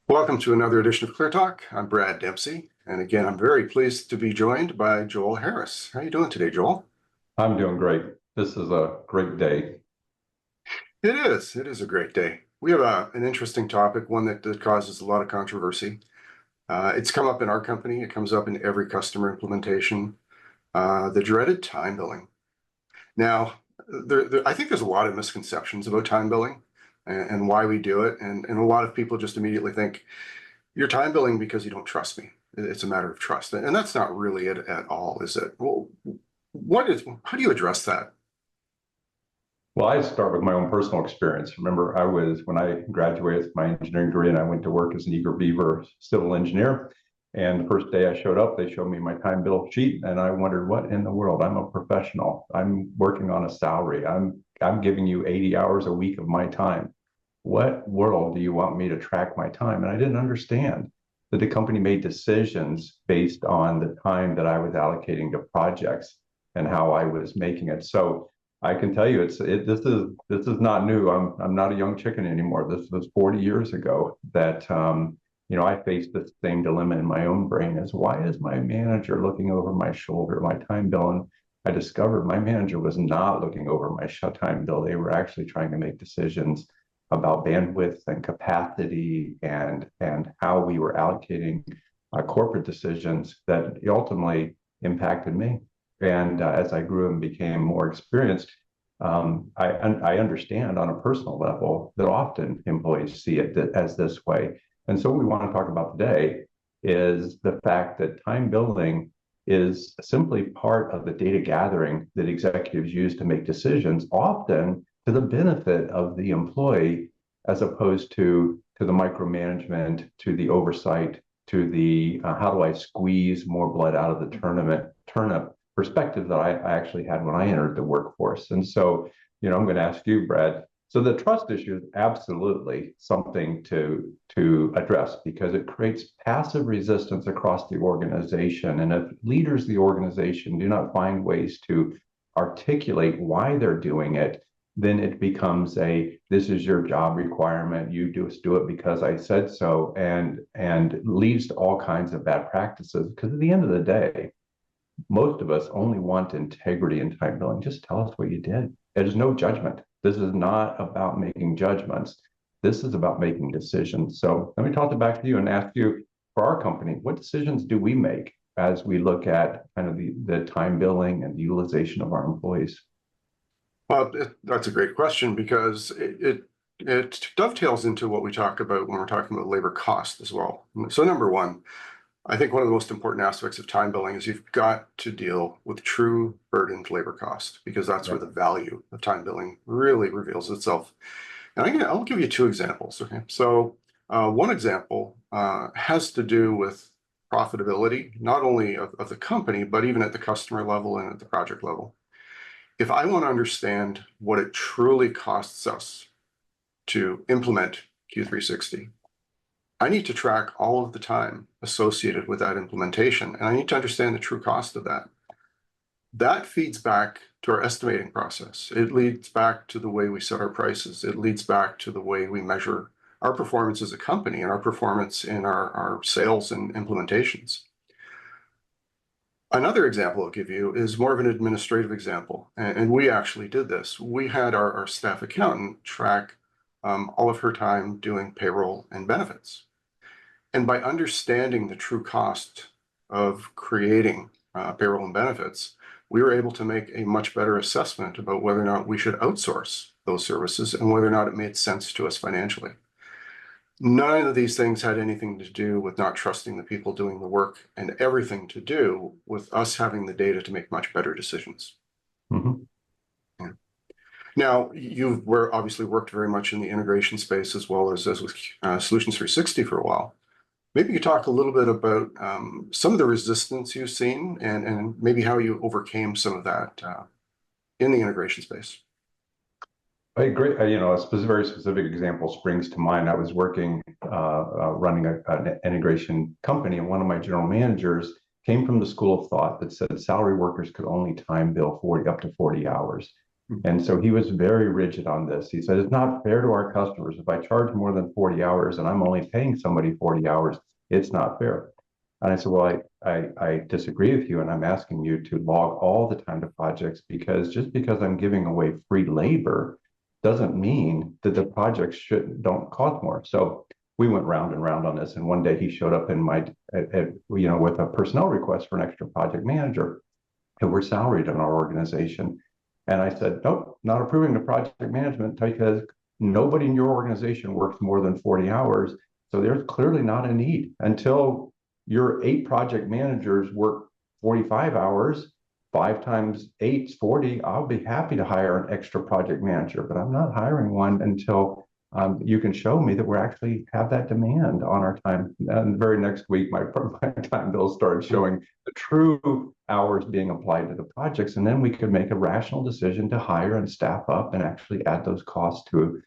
Welcome to another edition of ClearTalk. I'm Brad Dempsey, and again, I'm very pleased to be joined by Joel Harris. How are you doing today, Joel? I'm doing great. This is a great day. It is. It is a great day. We have an interesting topic, one that causes a lot of controversy. It's come up in our company. It comes up in every customer implementation. The dreaded time billing. Now, I think there's a lot of misconceptions about time billing and why we do it, and a lot of people just immediately think, you're time billing because you don't trust me. It's a matter of trust. And that's not really it at all, is it? Well, how do you address that? Well, I start with my own personal experience. Remember, when I graduated with my engineering degree and I went to work as an eager beaver civil engineer. And the first day I showed up, they showed me my time bill sheet. And I wondered, what in the world? I'm a professional. I'm working on a salary. I'm giving you 80 hours a week of my time. What world do you want me to track my time? And I didn't understand that the company made decisions based on the time that I was allocating to projects and how I was making it. So I can tell you, this is not new. I'm not a young chicken anymore. This was 40 years ago that I faced the same dilemma in my own brain: as why is my manager looking over my shoulder, my time bill? And I discovered my manager was not looking over my time bill. They were actually trying to make decisions about bandwidth and capacity and how we were allocating corporate decisions that ultimately impacted me. And as I grew and became more experienced, I understand on a personal level that often employees see it as this way. And so what we want to talk about today is the fact that time billing is simply part of the data gathering that executives use to make decisions, often to the benefit of the employee, as opposed to the micromanagement, to the oversight, to the how do I squeeze more blood out of the turnip perspective that I actually had when I entered the workforce. And so, I'm going to ask you, Brad. So the trust issue is absolutely something to address, because it creates passive resistance across the organization. And if leaders of the organization do not find ways to articulate why they're doing it, then it becomes this is your job requirement. You just do it because I said so, and leads to all kinds of bad practices. Because at the end of the day, most of us only want integrity in time billing. Just tell us what you did. There's no judgment. This is not about making judgments. This is about making decisions. So let me toss it back to you and ask you, for our company, what decisions do we make as we look at kind of the time billing and the utilization of our employees? Well, that's a great question, because it dovetails into what we talk about when we're talking about labor cost as well. So number one, I think one of the most important aspects of time billing is you've got to deal with true burdened labor cost, because that's where the value of time billing really reveals itself. And I'll give you two examples. Okay, so one example has to do with profitability, not only of the company, but even at the customer level and at the project level. If I want to understand what it truly costs us to implement Q360, I need to track all of the time associated with that implementation, and I need to understand the true cost of that. That feeds back to our estimating process. It leads back to the way we set our prices. It leads back to the way we measure our performance as a company and our performance in our sales and implementations. Another example I'll give you is more of an administrative example, and we actually did this. We had our staff accountant track all of her time doing payroll and benefits. And by understanding the true cost of creating payroll and benefits, we were able to make a much better assessment about whether or not we should outsource those services and whether or not it made sense to us financially. None of these things had anything to do with not trusting the people doing the work, and everything to do with us having the data to make much better decisions. Mm-hmm. Yeah. Now, you've obviously worked very much in the integration space as well as with Solutions 360 for a while. Maybe you talk a little bit about some of the resistance you've seen and maybe how you overcame some of that in the integration space. I agree. A very specific example springs to mind. I was working, running an integration company, and one of my general managers came from the school of thought that said salary workers could only time bill up to 40 hours. And so he was very rigid on this. He said, it's not fair to our customers. If I charge more than 40 hours and I'm only paying somebody 40 hours, it's not fair. And I said, well, I disagree with you, and I'm asking you to log all the time to projects, because just because I'm giving away free labor doesn't mean that the projects don't cost more. So we went round and round on this, and one day he showed up in with a personnel request for an extra project manager, and we're salaried in our organization. And I said, nope, not approving the project management, because nobody in your organization works more than 40 hours. So there's clearly not a need until your 8 project managers work 45 hours. 5 times 8 is 40. I'll be happy to hire an extra project manager, but I'm not hiring one until you can show me that we actually have that demand on our time. And the very next week, my time bill started showing the true hours being applied to the projects. And then we could make a rational decision to hire and staff up and actually add those costs to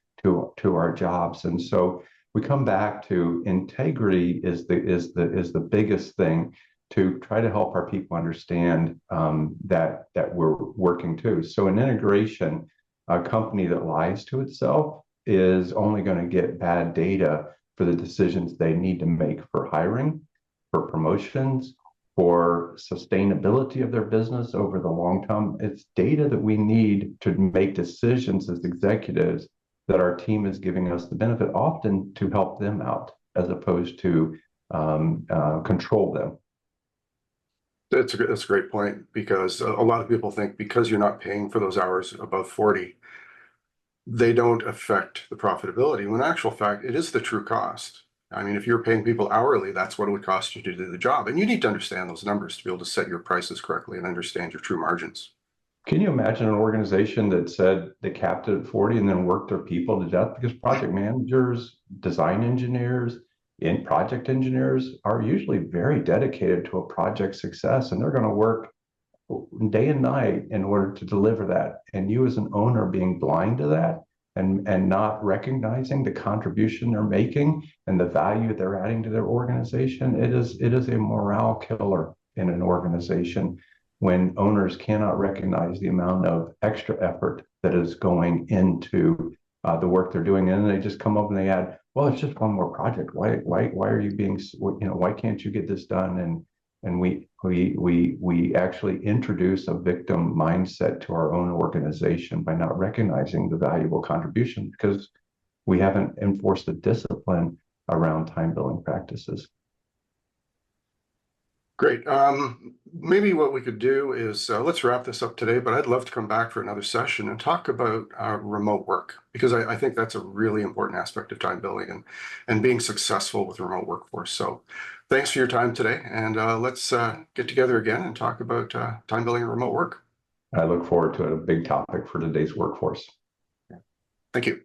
our jobs. And so we come back to integrity is the biggest thing to try to help our people understand that we're working too. So an integration, a company that lies to itself is only going to get bad data for the decisions they need to make for hiring, for promotions, for sustainability of their business over the long term. It's data that we need to make decisions as executives that our team is giving us the benefit, often to help them out as opposed to control them. That's a great point, because a lot of people think because you're not paying for those hours above 40, they don't affect the profitability, when in actual fact, it is the true cost. I mean, if you're paying people hourly, that's what it would cost you to do the job. And you need to understand those numbers to be able to set your prices correctly and understand your true margins. Can you imagine an organization that said they capped it at 40 and then worked their people to death? Because project managers, design engineers, and project engineers are usually very dedicated to a project success, and they're going to work day and night in order to deliver that. And you as an owner being blind to that and not recognizing the contribution they're making and the value they're adding to their organization, it is a morale killer in an organization when owners cannot recognize the amount of extra effort that is going into the work they're doing. And they just come up and they add, well, it's just one more project. Why are you being, why can't you get this done? And we actually introduce a victim mindset to our own organization by not recognizing the valuable contribution, because we haven't enforced the discipline around time billing practices. Great. Maybe what we could do is let's wrap this up today, but I'd love to come back for another session and talk about remote work, because I think that's a really important aspect of time billing and being successful with remote workforce. So thanks for your time today, and let's get together again and talk about time billing and remote work. I look forward to it, a big topic for today's workforce. Thank you.